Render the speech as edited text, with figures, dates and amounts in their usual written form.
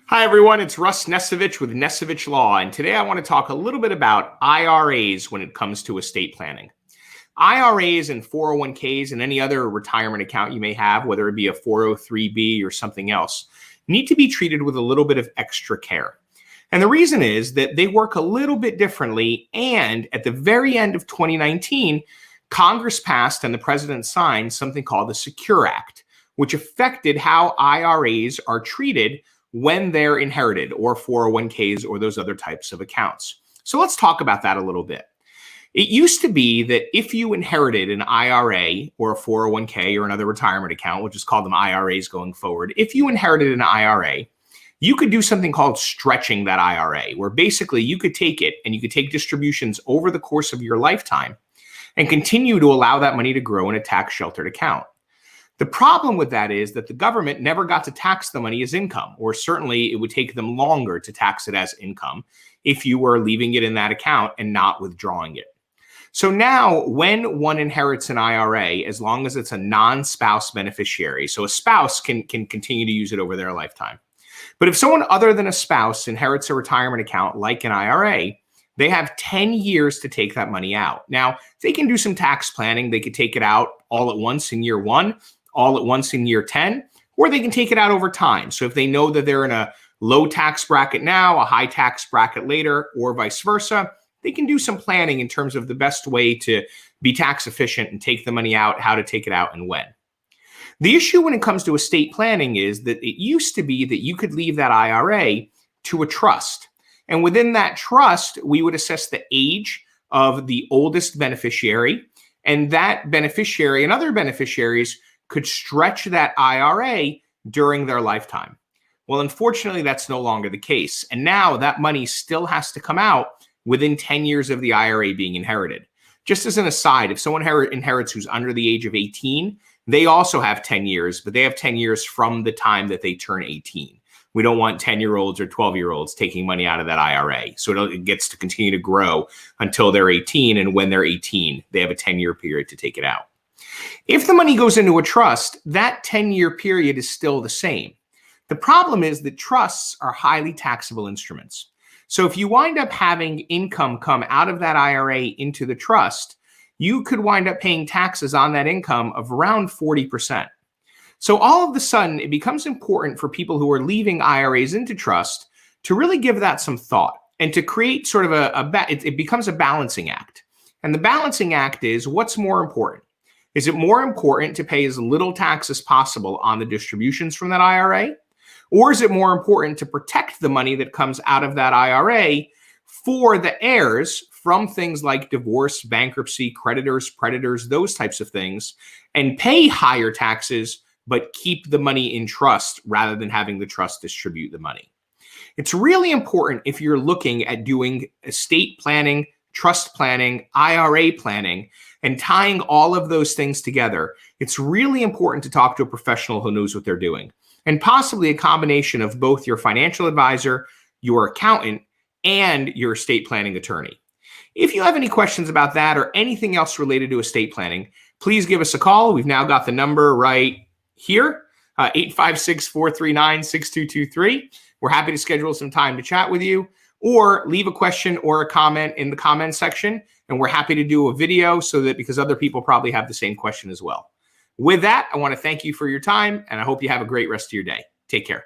Hi, everyone. It's Russ Nesovich with Nesovich Law, and today I want to talk a little bit about IRAs when it comes to estate planning. IRAs and 401ks and any other retirement account you may have, whether it be a 403b or something else, need to be treated with a little bit of extra care. And the reason is that they work a little bit differently, and at the very end of 2019, Congress passed and the president signed something called the Secure Act, which affected how IRAs are treated when they're inherited, or 401ks or those other types of accounts. So let's talk about that a little bit. It used to be that if you inherited an IRA or a 401k or another retirement account, we'll just call them IRAs going forward. If you inherited an IRA, you could do something called stretching that IRA, where basically you could take it and you could take distributions over the course of your lifetime and continue to allow that money to grow in a tax-sheltered account. The problem with that is that the government never got to tax the money as income, or certainly it would take them longer to tax it as income if you were leaving it in that account and not withdrawing it. So now when one inherits an IRA, as long as it's a non-spouse beneficiary, so a spouse can continue to use it over their lifetime. But if someone other than a spouse inherits a retirement account like an IRA, they have 10 years to take that money out. Now, they can do some tax planning. They could take it out all at once in year 1, all at once in year 10, or they can take it out over time. So if they know that they're in a low tax bracket now, a high tax bracket later, or vice versa, they can do some planning in terms of the best way to be tax efficient and take the money out, how to take it out, and when. The issue when it comes to estate planning is that it used to be that you could leave that IRA to a trust. And within that trust, we would assess the age of the oldest beneficiary, and that beneficiary and other beneficiaries could stretch that IRA during their lifetime. Well, unfortunately, that's no longer the case. And now that money still has to come out within 10 years of the IRA being inherited. Just as an aside, if someone inherits who's under the age of 18, they also have 10 years, but they have 10 years from the time that they turn 18. We don't want 10-year-olds or 12-year-olds taking money out of that IRA. So it gets to continue to grow until they're 18. And when they're 18, they have a 10-year period to take it out. If the money goes into a trust, that 10-year period is still the same. The problem is that trusts are highly taxable instruments. So if you wind up having income come out of that IRA into the trust, you could wind up paying taxes on that income of around 40%. So all of a sudden, it becomes important for people who are leaving IRAs into trust to really give that some thought and to create sort of it becomes a balancing act. And the balancing act is, what's more important? Is it more important to pay as little tax as possible on the distributions from that IRA? Or is it more important to protect the money that comes out of that IRA for the heirs from things like divorce, bankruptcy, creditors, predators, those types of things, and pay higher taxes, but keep the money in trust rather than having the trust distribute the money? It's really important if you're looking at doing estate planning, trust planning, IRA planning, and tying all of those things together. It's really important to talk to a professional who knows what they're doing, and possibly a combination of both your financial advisor, your accountant, and your estate planning attorney. If you have any questions about that or anything else related to estate planning, please give us a call. We've now got the number right here, 856-439-6223. We're happy to schedule some time to chat with you, or leave a question or a comment in the comment section, and we're happy to do a video because other people probably have the same question as well. With that, I want to thank you for your time, and I hope you have a great rest of your day. Take care.